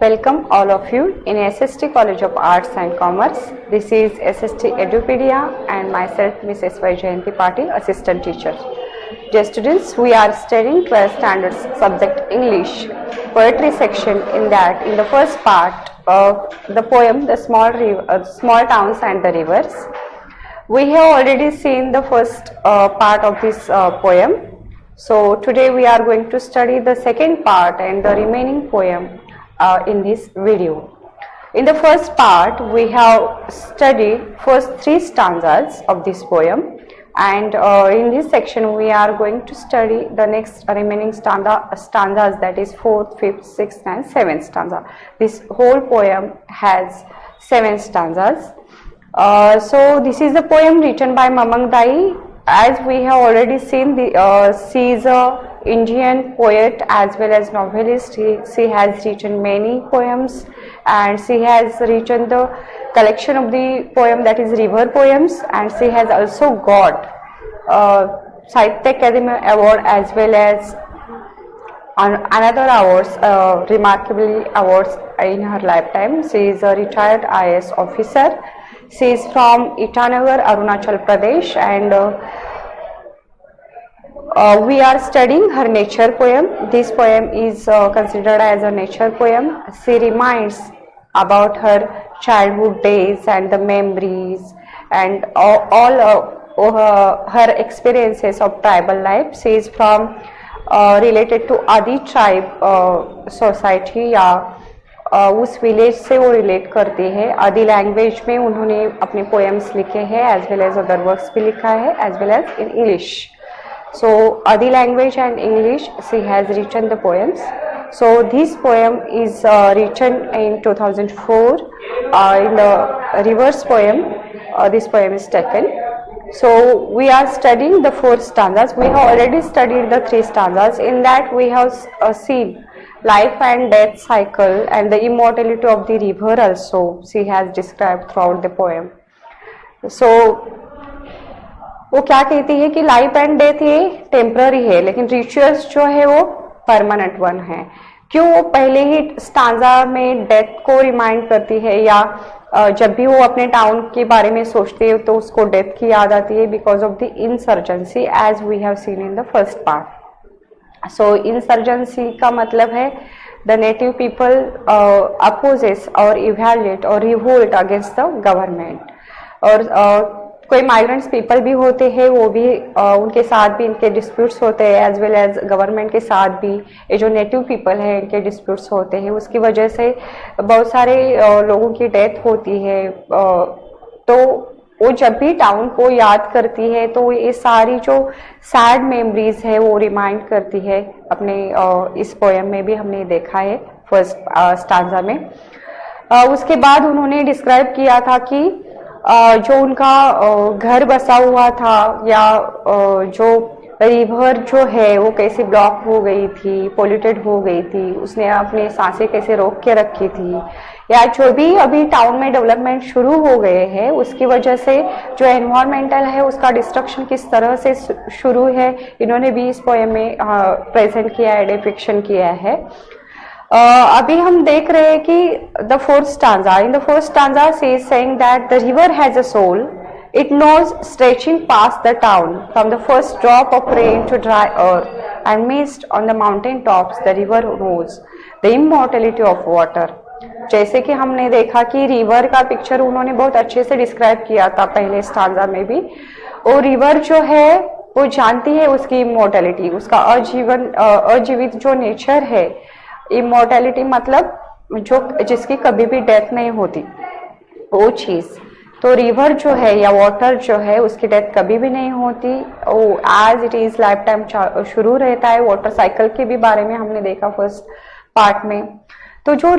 Welcome all of you in SST College of Arts and Commerce. This is SST Edupedia and myself Mrs. Vaijayanti Patil, Assistant Teacher. Dear students, we are studying 12th standard subject English, poetry section. In the first part of the poem, the small towns and the rivers. We have already seen the first part of this poem. So today we are going to study the second part and the remaining poem in this video. In the first part, we have studied first three stanzas of this poem, and in this section we are going to study the next remaining stanzas, that is 4th, 5th, 6th and 7th stanza. This whole poem has 7 stanzas. So this is the poem written by Mamang Dai. As we have already seen, she is a Indian poet as well as novelist. She has written many poems, and she has written the collection of the poem, that is river poems, and she has also got Sahitya Akademi Award as well as another awards, remarkably awards in her lifetime. She is a retired IAS officer. She is from Itanagar, Arunachal Pradesh, and we are studying her nature poem. This poem is considered as a nature poem. She reminds about her childhood days and the memories and all her experiences of tribal life. She is from related to Adi tribe society, या उस village से वो relate करती है. आदि language में उन्होंने अपने पोएम्स लिखे हैं, as well as other works भी लिखा है, as well as in English. So Adi language and English, she has written the poems. So this poem is written in 2004. In the reverse poem, this poem is taken. So we are studying the 4 stanzas. We have already studied the 3 stanzas. In that we have seen life and death cycle and the immortality of the river also she has described throughout the poem. So वो क्या कहती है कि life and death ये temporary है, लेकिन rituals जो है वो परमानेंट वन है. क्यों? वो पहले ही स्टांजा में डेथ को रिमाइंड करती है, या जब भी वो अपने टाउन के बारे में सोचते है तो उसको डेथ की याद आती है, because of the insurgency, as we have seen in the first part. So insurgency का मतलब है द नेटिव पीपल अपोजेस और इवैल्यूएट और रिवोल्ट अगेंस्ट द गवर्नमेंट. और कोई माइग्रेंट्स पीपल भी होते हैं, वो भी उनके साथ भी इनके डिस्प्यूट्स होते हैं, एज वेल एज गवर्नमेंट के साथ भी ये जो नेटिव पीपल है इनके डिस्प्यूट्स होते हैं. उसकी वजह से बहुत सारे लोगों की डेथ होती है. तो वो जब भी टाउन को याद करती है तो ये सारी जो सैड मेमोरीज है वो रिमाइंड करती है अपने इस पोएम में भी हमने देखा है फर्स्ट स्टांजा में. उसके बाद उन्होंने डिस्क्राइब किया था कि जो उनका घर बसा हुआ था, या जो रिवर जो है वो कैसे ब्लॉक हो गई थी, पोल्यूटेड हो गई थी, उसने अपने सांसें कैसे रोक के रखी थी, या जो भी अभी टाउन में डेवलपमेंट शुरू हो गए हैं उसकी वजह से जो एनवायरमेंटल है उसका डिस्ट्रक्शन किस तरह से शुरू है, इन्होंने भी इस पोएम में प्रेजेंट किया है, डिपिक्शन किया है. अभी हम देख रहे हैं कि the 4th stanza. In the 4th stanza she is saying that the river has a soul. It knows stretching past the town from the first drop of rain to dry earth and mist on the mountain tops. The river knows the immortality of water. जैसे कि हमने देखा कि river का picture उन्होंने बहुत अच्छे से डिस्क्राइब किया था पहले स्टांजा में भी. और रिवर जो है वो जानती है उसकी इमोर्टैलिटी, उसका अजीवित जो नेचर है. इमोर्टैलिटी मतलब जो जिसकी कभी भी डेथ नहीं होती वो चीज. तो रिवर जो है या वाटर जो है उसकी डेथ कभी भी नहीं होती, वो as it is life time शुरू रहता है. वाटर साइकिल के भी बारे में हमने देखा फर्स्ट पार्ट में. तो जो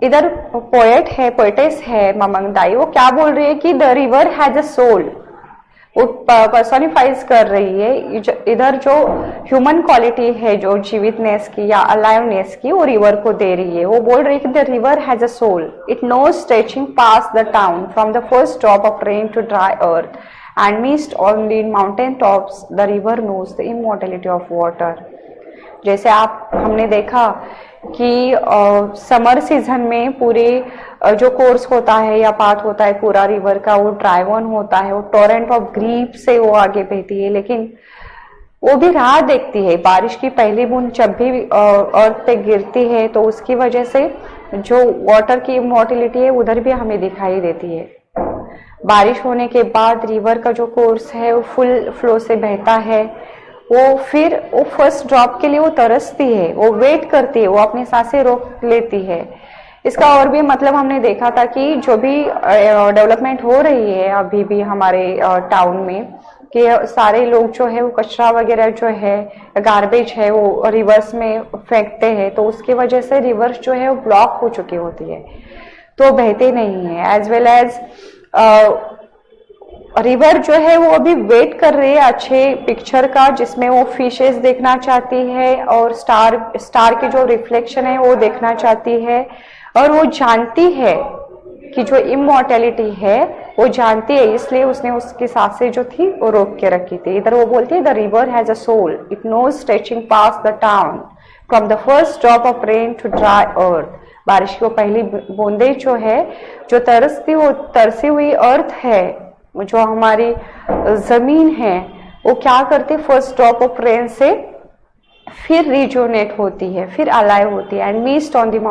इधर पोएट है, पोएटेस है ममंग दाई, वो क्या बोल रही है कि the river has a soul. वो पर्सोनिफाइज कर रही है इधर जो ह्यूमन क्वालिटी है, जो जीवितनेस की या अलाइवनेस की, वो रिवर को दे रही है. वो बोल रही है कि the river has a soul. It knows stretching pass the town from the first drop of rain to dry earth and mist on the mountain tops. The river knows the immortality of water. जैसे हमने देखा कि summer season में पूरे जो course होता है या पाथ होता है पूरा रिवर का, वो ड्राइवन होता है, वो टोरेंट ऑफ ग्रीप से वो आगे बहती है, लेकिन वो भी राह देखती है। बारिश की पहली बूंद जब भी अर्थ पे गिरती है तो उसकी वजह से जो वाटर की मोटिलिटी है उधर भी हमें दिखाई देती है। बारिश होने के बाद रिवर का जो कोर्स है वो फुल फ्लो से बहता है, वो फिर वो फर्स्ट ड्रॉप के लिए वो तरसती है, वो वेट करती है, वो अपनी सांसें रोक लेती है। इसका और भी मतलब हमने देखा था कि जो भी डेवलपमेंट हो रही है अभी भी हमारे टाउन में, कि सारे लोग जो है वो कचरा वगैरह जो है, गार्बेज है, वो रिवर्स में फेंकते हैं, तो उसकी वजह से रिवर्स जो है वो ब्लॉक हो चुकी होती है, तो बहते नहीं है। एज वेल एज रिवर जो है वो अभी वेट कर रही है अच्छे पिक्चर का, जिसमें वो फिशेस देखना चाहती है और स्टार की जो रिफ्लेक्शन है वो देखना चाहती है, और वो जानती है कि जो इमॉर्टेलिटी है वो जानती है, इसलिए उसने उसकी सांसें जो थी वो रोक के रखी थी। इधर वो बोलती है the river has a soul, it knows stretching pass the town from the first drop of rain to dry earth. बारिश की पहली बूंदे जो है, जो तरसी हुई अर्थ है, जो हमारी जमीन है, वो क्या करती, फर्स्ट ड्रॉप ऑफ रेन से फिर रिजोनेट होती है, फिर अलाइव होती है। And mist on the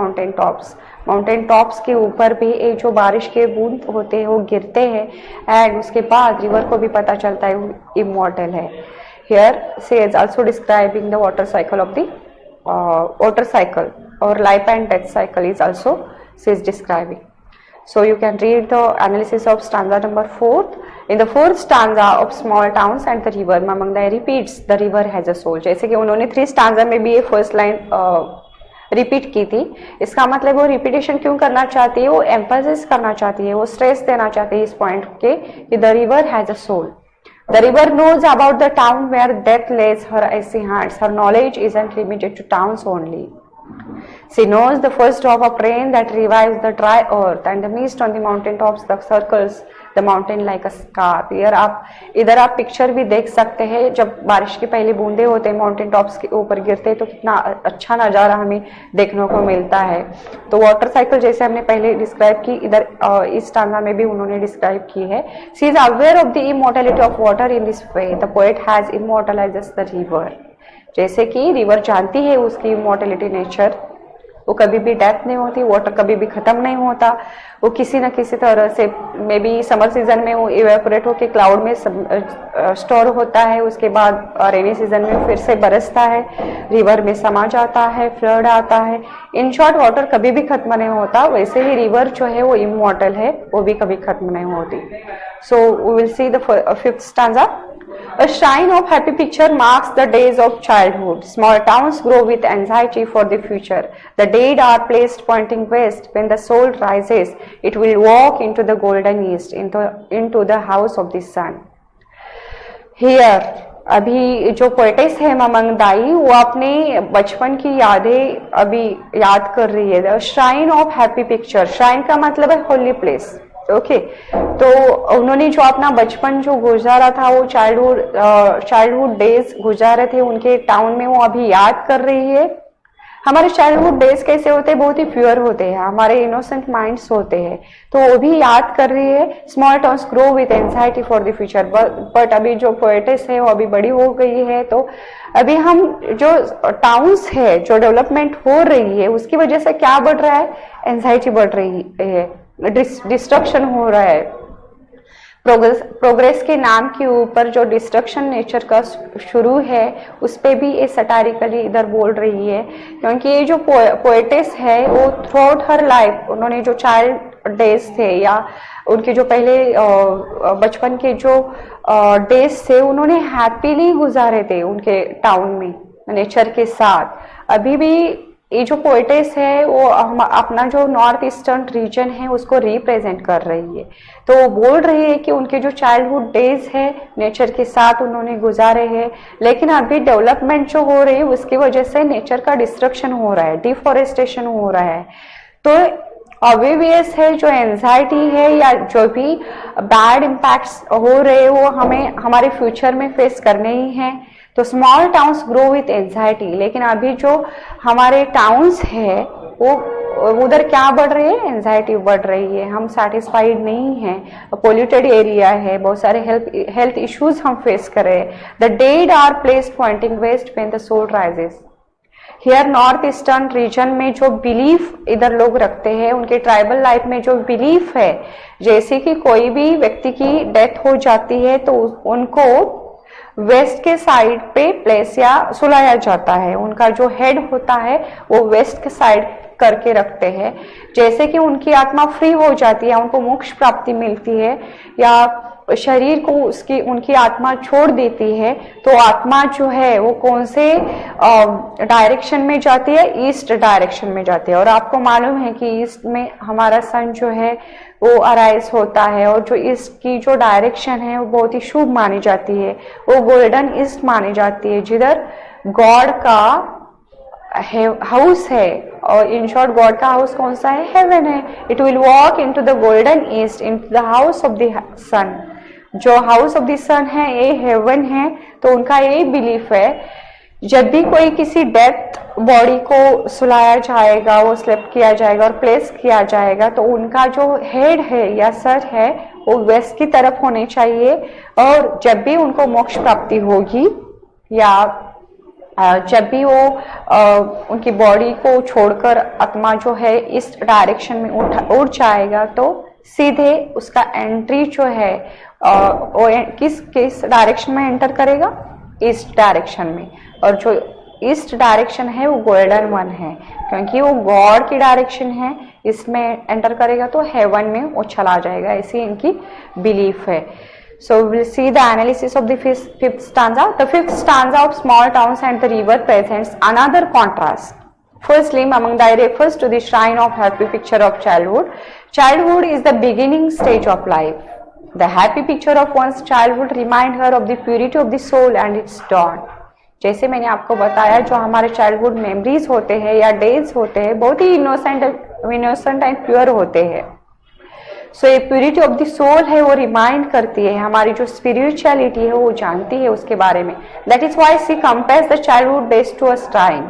mountain tops के ऊपर भी एक जो बारिश के बूंद होते हैं वो गिरते हैं, एंड उसके बाद रिवर को भी पता चलता है वो इमॉर्टल है। Here she is also describing the water cycle of the water cycle or life and death cycle is also she is describing. So you can read the analysis of stanza number 4. In the fourth stanza of small towns and the river, Mamangdai repeats the river has a soul. जैसे कि उन्होंने 3 stanza में भी ये first line repeat की थी। इसका मतलब वो रिपीटेशन क्यों करना चाहती है, वो एम्फेसिस करना चाहती है, वो स्ट्रेस देना चाहती है इस पॉइंट के कि the river has a soul. The river knows about the town where death lays her icy hands. Her knowledge isn't limited to towns only. She knows the first drop of rain that revives the dry earth, and the mist on the mountain tops that circles the mountain like a scarf. इधर आप picture भी देख सकते हैं, जब बारिश की पहली बूंदे होते हैं माउंटेन टॉप्स के ऊपर गिरते हैं तो कितना अच्छा नज़ारा हमें देखने को मिलता है। तो वाटर साइकिल जैसे हमने पहले डिस्क्राइब की, इधर इस स्टांजा में भी उन्होंने डिस्क्राइब की है। She is aware of the immortality of water in this way the poet has immortalised the river. जैसे कि रिवर जानती है उसकी इमॉर्टलिटी नेचर, वो कभी भी डेथ नहीं होती, वाटर कभी भी खत्म नहीं होता, वो किसी न किसी तरह से मे बी समर सीजन में वो इवेपोरेट होकर क्लाउड में स्टोर होता है, उसके बाद रेनी सीजन में फिर से बरसता है, रिवर में समा जाता है, फ्लड आता है। इन शॉर्ट वाटर कभी भी खत्म नहीं होता, वैसे ही रिवर जो है वो इमॉर्टल है, वो भी कभी खत्म नहीं होती। So we will see the fifth stanza. A shrine of happy picture marks the days of childhood. Small towns grow with anxiety for the future. The dead are placed pointing west. When the soul rises, it will walk into the golden east, into the house of the sun. Here, अभी जो poetess है मामंगदाई, वो अपने बचपन की यादें अभी याद कर रही है। The shrine of happy picture. Shrine का मतलब है होली प्लेस। ओके तो उन्होंने जो अपना बचपन जो गुजारा था, वो चाइल्डहुड डेज गुजारे थे उनके टाउन में, वो अभी याद कर रही है। हमारे चाइल्डहुड डेज कैसे होते हैं, बहुत ही प्योर होते हैं, हमारे इनोसेंट माइंड्स होते हैं, तो वो भी याद कर रही है। Small towns grow with anxiety for the future, but अभी जो पोएटेस है वो अभी बड़ी हो गई है, तो अभी हम जो टाउन्स है, जो डेवलपमेंट हो रही है, उसकी वजह से क्या बढ़ रहा है, एंजाइटी बढ़ रही है, डिस्ट्रक्शन हो रहा है। प्रोग्रेस के नाम के ऊपर जो डिस्ट्रक्शन नेचर का शुरू है, उस पे भी ये सटारिकली इधर बोल रही है, क्योंकि ये जो पोएटेस है वो थ्रू आउट हर लाइफ, उन्होंने जो चाइल्ड डेज थे या उनके जो पहले बचपन के जो डेज थे, उन्होंने हैप्पीली गुजारे थे उनके टाउन में नेचर के साथ। अभी भी ये जो पोएटेस है वो अपना जो नॉर्थ ईस्टर्न रीजन है उसको रिप्रेजेंट कर रही है, तो वो बोल रही है कि उनके जो चाइल्डहुड डेज है नेचर के साथ उन्होंने गुजारे हैं, लेकिन अभी डेवलपमेंट जो हो रही है उसकी वजह से नेचर का डिस्ट्रक्शन हो रहा है, डिफॉरेस्टेशन हो रहा है। तो ऑब्वियस है जो एंजाइटी है या जो भी बैड इम्पैक्ट्स हो रहे हैं वो हमें हमारे फ्यूचर में फेस करने ही हैं। तो small towns grow with anxiety, लेकिन अभी जो हमारे टाउन्स है वो उधर क्या बढ़ रही है, एंजाइटी बढ़ रही है, हम सेटिस्फाइड नहीं हैं, पोल्यूटेड एरिया है, बहुत सारे हेल्थ इश्यूज हम फेस कर रहे हैं। The dead are placed pointing west when the soul rises. Here north eastern region में जो बिलीफ इधर लोग रखते हैं, उनके ट्राइबल लाइफ में जो बिलीफ है, जैसे कि कोई भी व्यक्ति की डेथ हो जाती है तो उनको वेस्ट के साइड पे प्लेस या सुलाया जाता है, उनका जो हेड होता है वो वेस्ट के साइड करके रखते हैं, जैसे कि उनकी आत्मा फ्री हो जाती है, उनको मोक्ष प्राप्ति मिलती है, या शरीर को उसकी उनकी आत्मा छोड़ देती है तो आत्मा जो है वो कौन से डायरेक्शन में जाती है, ईस्ट डायरेक्शन में जाती है। और आपको मालूम है कि ईस्ट में हमारा सन जो है वो अराइज होता है, और जो ईस्ट की जो डायरेक्शन है वो बहुत ही शुभ मानी जाती है, वो गोल्डन ईस्ट मानी जाती है, जिधर गॉड का हाउस है। और इन शॉर्ट गॉड का हाउस कौन सा है, हेवन है। It will walk into the golden east, into the house of the sun. जो हाउस ऑफ द सन है ये हेवन है। तो उनका ये बिलीफ है, जब भी कोई किसी डेथ बॉडी को सुलाया जाएगा, वो स्लेप किया जाएगा और प्लेस किया जाएगा, तो उनका जो हेड है या सर है वो वेस्ट की तरफ होने चाहिए। और जब भी उनको मोक्ष प्राप्ति होगी या जब भी वो उनकी बॉडी को छोड़कर आत्मा जो है इस डायरेक्शन में उड़ जाएगा, तो सीधे उसका एंट्री जो है वो किस डायरेक्शन में एंटर करेगा, ईस्ट डायरेक्शन में। और जो ईस्ट डायरेक्शन है वो गोल्डन वन है, क्योंकि वो गॉड की डायरेक्शन है, इसमें एंटर करेगा तो हेवन में वो चला जाएगा, ऐसी इनकी बिलीफ है। So we will see the analysis of the fifth stanza. The fifth stanza of Small Towns and the River presents another contrast. Firstly, Mamangdai refers to the shrine of happy picture of childhood. Childhood is the beginning stage of life. The happy picture of one's childhood remind her of the purity of the soul and its dawn. जैसे मैंने आपको बताया, जो हमारे childhood memories होते हैं या days होते हैं बहुत ही इनोसेंट एंड प्योर होते हैं। सो ये प्यूरिटी ऑफ द सोल है, वो रिमाइंड करती है, हमारी जो स्पिरिचुअलिटी है वो जानती है उसके बारे में। That is why she compares the childhood days to a shrine.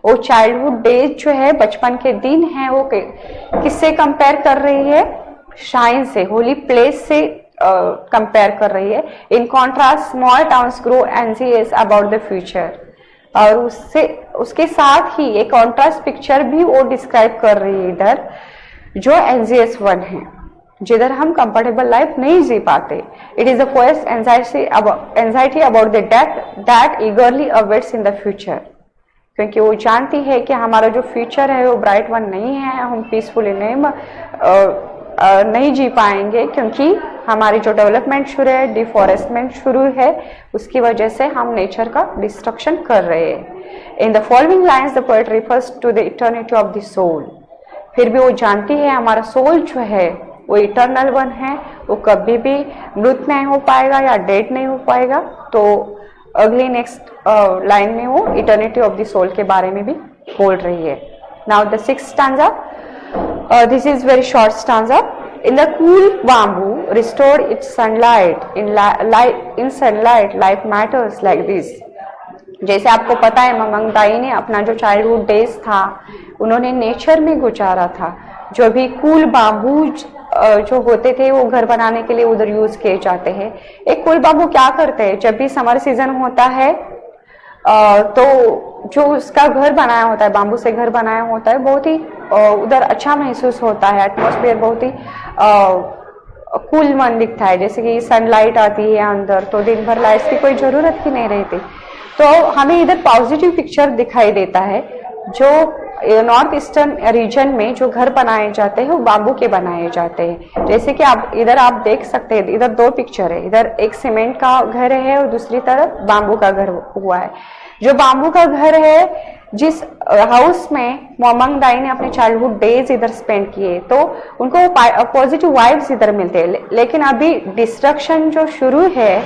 वो चाइल्डहुड डेज जो है, बचपन के दिन है, वो किससे कंपेयर कर रही है, श्राइन से, होली प्लेस से कंपेयर कर रही है। In contrast small towns grow anxious about the future. और उसके साथ ही एक कॉन्ट्रास्ट पिक्चर भी वो डिस्क्राइब कर रही है इधर, जो एंजियस वन है, जिधर हम कंफर्टेबल लाइफ नहीं जी पाते। It is the first anxiety about the death that ईगरली awaits in the future. क्योंकि वो जानती है कि हमारा जो फ्यूचर है वो ब्राइट वन नहीं है, हम पीसफुली नहीं जी पाएंगे, क्योंकि हमारी जो डेवलपमेंट शुरू है, डिफॉरेस्टमेंट शुरू है, उसकी वजह से हम नेचर का डिस्ट्रक्शन कर रहे हैं। In the following lines the poet refers to the eternity of the soul. फिर भी वो जानती है हमारा सोल जो है वो इटर्नल वन है, वो कभी भी मृत नहीं हो पाएगा या डेड नहीं हो पाएगा। तो अगली नेक्स्ट लाइन में वो इटर्निटी ऑफ द सोल के बारे में भी बोल रही है। Now the sixth stanza, this is very short stanza. In the cool bamboo, restore its sunlight. In sunlight, life matters like this. जैसे आपको पता है, ममंगदाई ने अपना जो चाइल्डहुड डेज था उन्होंने नेचर में गुजारा था। जो भी कूल बाम्बू जो होते थे वो घर बनाने के लिए उधर यूज किए जाते हैं। एक कूल बाम्बू क्या करते हैं, जब भी समर सीजन होता है तो जो उसका घर बनाया होता है, बाम्बू से घर बनाया होता है, बहुत ही उधर अच्छा महसूस होता है, एटमॉस्फेयर बहुत ही कूल मन दिखता है। जैसे कि सनलाइट आती है अंदर तो दिन भर लाइट्स की कोई जरूरत ही नहीं रहती। तो हमें इधर पॉजिटिव पिक्चर दिखाई देता है। जो नॉर्थ ईस्टर्न रीजन में जो घर बनाए जाते हैं वो बाम्बू के बनाए जाते हैं। जैसे कि आप देख सकते हैं, इधर दो पिक्चर है, इधर एक सीमेंट का घर है और दूसरी तरफ बाम्बू का घर हुआ है। जो बाम्बू का घर है, जिस हाउस में मोमंगदाई ने अपने चाइल्डहुड डेज इधर स्पेंड किए, तो उनको पॉजिटिव वाइब्स इधर मिलते हैं। लेकिन अभी डिस्ट्रक्शन जो शुरू है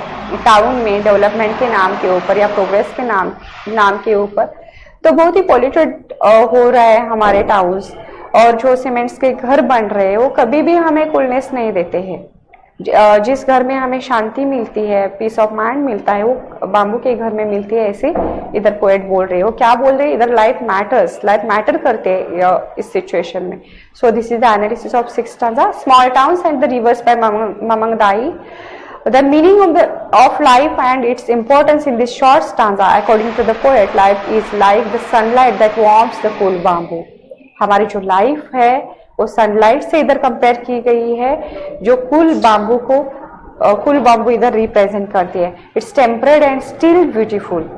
टाउन में डेवलपमेंट के नाम के ऊपर या प्रोग्रेस के नाम के ऊपर, तो बहुत ही पॉल्यूटेड हो रहा है हमारे टाउन्स। और जो सीमेंट्स के घर बन रहे हैं वो कभी भी हमें कूलनेस नहीं देते हैं। जिस घर में हमें शांति मिलती है, पीस ऑफ माइंड मिलता है, वो बाम्बू के घर में मिलती है, ऐसे इधर पोएट बोल रहे हो। क्या बोल रहे हैं इधर? लाइफ मैटर्स, लाइफ मैटर करते हैं इस सिचुएशन में। So this is the analysis of 6th stanza, small towns and the rivers by Mamang Dai. The meaning of life and its importance in this short stanza, according to the poet, life is like the sunlight that warms the cool bamboo. हमारी जो life है वो sunlight से इधर compare की गई है, जो कूल बाम्बू को कूल बाम्बू इधर रिप्रेजेंट करती है. It's tempered and still beautiful.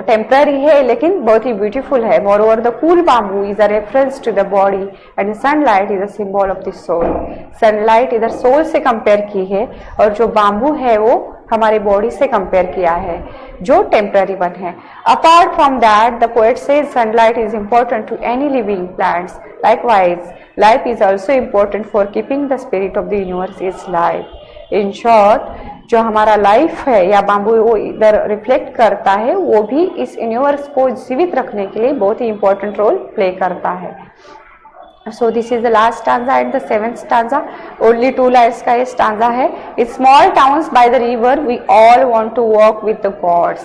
Temporary है लेकिन बहुत ही ब्यूटीफुल है. Moreover the cool bamboo is a reference to the body and sunlight is a symbol of the soul. Sunlight इधर सोल से कंपेयर की है और जो बाम्बू है वो हमारे बॉडी से कंपेयर किया है जो टेम्पररी वन है. Apart from that the poet says sunlight is important to any living plants. Likewise life is also important for keeping the spirit of the universe is life. In short, जो हमारा life है या bamboo वो इधर reflect करता है, वो भी इस यूनिवर्स को जीवित रखने के लिए बहुत ही इंपॉर्टेंट रोल प्ले करता है. So this is the last stanza and the 7th stanza. Only 2 lines का ये stanza है. In small towns by the river, we all want to walk with the gods.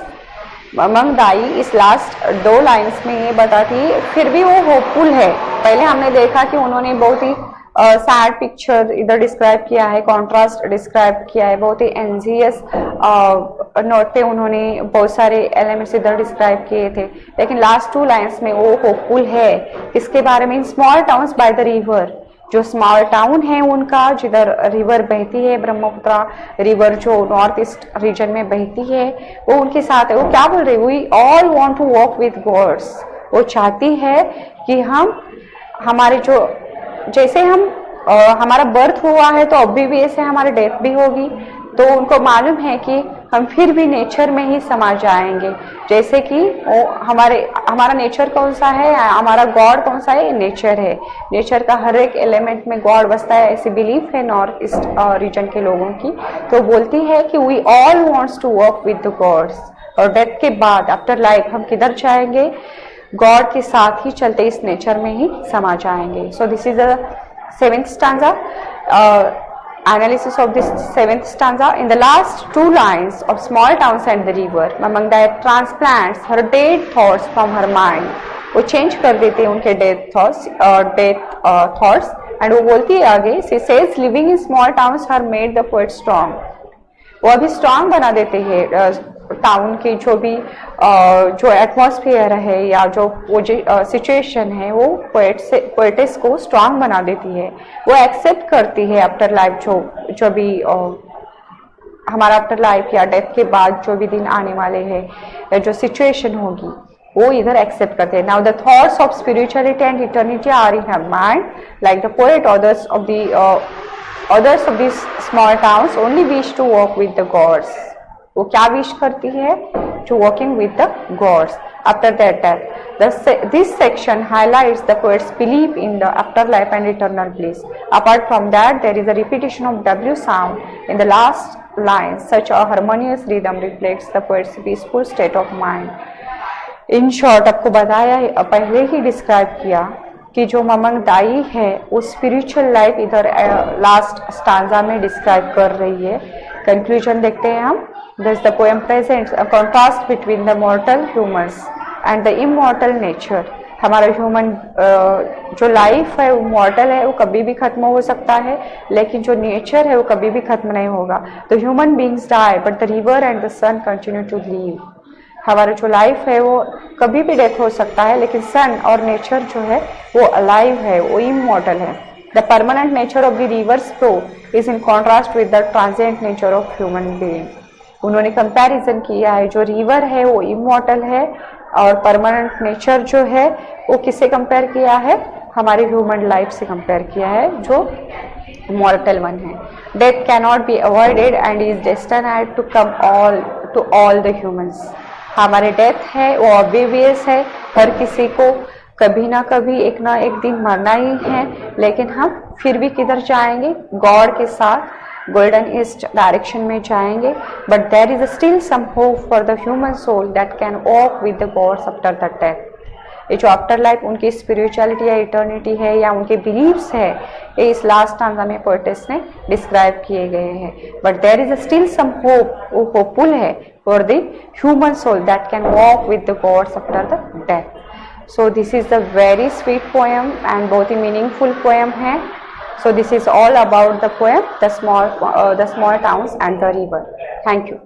ममंग दाई इस लास्ट 2 लाइन्स में ये बताती है, फिर भी वो होपफुल है. पहले हमने देखा कि उन्होंने बहुत ही सैड पिक्चर इधर डिस्क्राइब किया है, कॉन्ट्रास्ट डिस्क्राइब किया है, बहुत ही एंजियस नोट पे उन्होंने बहुत सारे एलिमेंट्स इधर डिस्क्राइब किए थे. लेकिन लास्ट 2 लाइन्स में वो होपफुल है. किसके बारे में? Small towns by the river. जो स्मॉल टाउन है उनका, जिधर रिवर बहती है, ब्रह्मपुत्रा रिवर जो नॉर्थ ईस्ट रीजन में बहती है, वो उनके साथ है. वो क्या बोल रहे हैं? We all want to walk with gods. वो चाहती है कि हम हमारे जो जैसे हम हमारा बर्थ हुआ है तो अभी भी ऐसे हमारी डेथ भी होगी. तो उनको मालूम है कि हम फिर भी नेचर में ही समा जाएंगे. जैसे कि हमारा नेचर कौन सा है, हमारा गॉड कौन सा है? नेचर है. नेचर का हर एक एलिमेंट में गॉड बसता है, ऐसी बिलीफ है नॉर्थ ईस्ट रीजन के लोगों की. तो बोलती है कि we all wants to walk with the gods. और डेथ के बाद आफ्टर लाइफ हम किधर जाएंगे? गॉड के साथ ही चलते इस नेचर में ही समा जाएंगे. सो this is the 7th stanza. Analysis of this 7th stanza. In the last 2 lines of small towns and the river, Mamang Dayi transplants her dead thoughts from her mind. वो change कर देते हैं उनके death thoughts and वो बोलती है आगे, she says living in small towns her made the poet strong. वो अभी स्ट्रांग बना देते हैं टाउन की जो एटमॉस्फेयर है या जो वो सिचुएशन है, वो पोएटेस को स्ट्रांग बना देती है. वो एक्सेप्ट करती है आफ्टर लाइफ जो भी हमारा आफ्टर लाइफ या डेथ के बाद जो भी दिन आने वाले हैं या जो सिचुएशन होगी, वो इधर एक्सेप्ट करते हैं. Now the thoughts of spirituality and eternity are in her mind like the poet. Others of these small towns only wish to walk with the gods. वो क्या विश करती है? To walking with the gods after their death. This section highlights the poet's belief in the afterlife and eternal bliss. Apart from that, there is a repetition of W sound in the last line. Such a harmonious rhythm reflects the poet's peaceful state of mind. In short, आपको बताया पहले ही describe किया कि जो ममंग दाई है वो spiritual life इधर last stanza में डिस्क्राइब कर रही है. कंक्लूजन देखते हैं हम. Thus the poem presents a contrast between the mortal humans and the immortal nature. हमारा ह्यूमन जो लाइफ है वो मॉर्टल है, वो कभी भी खत्म हो सकता है, लेकिन जो नेचर है वो कभी भी खत्म नहीं होगा. तो human beings die but the river and the sun continue to live. हमारा जो लाइफ है वो कभी भी डेथ हो सकता है, लेकिन सन और नेचर जो है वो अलाइव है, वो इमॉर्टल है. The permanent nature of the reverse flow is in contrast with the transient nature of human being. उन्होंने कंपैरिजन किया है, जो रिवर है वो इमॉर्टल है और परमानेंट नेचर जो है वो किससे कंपेयर किया है? हमारे ह्यूमन लाइफ से कंपेयर किया है जो मॉर्टल वन है. Death can not be avoided and is destined to come to all the humans. हमारे डेथ है वो ऑब्वियस है, हर किसी को कभी ना कभी एक ना एक दिन मरना ही है, लेकिन हम फिर भी किधर जाएंगे? गॉड के साथ गोल्डन ईस्ट डायरेक्शन में जाएंगे. But there is still some hope for the human soul that can walk with the gods after the death. ये जो आफ्टर लाइफ उनकी स्पिरिचुअलिटी या इटर्निटी है या उनके बिलीव्स है, ये इस लास्ट स्टांजा में पोएटेस ने डिस्क्राइब किए गए हैं. But there is still some hope, वो होपफुल है for the human soul that can walk with the gods after the death. So this is the very sweet poem and बहुत ही meaningful poem है. So this is all about the poem, the small towns and the river. Thank you.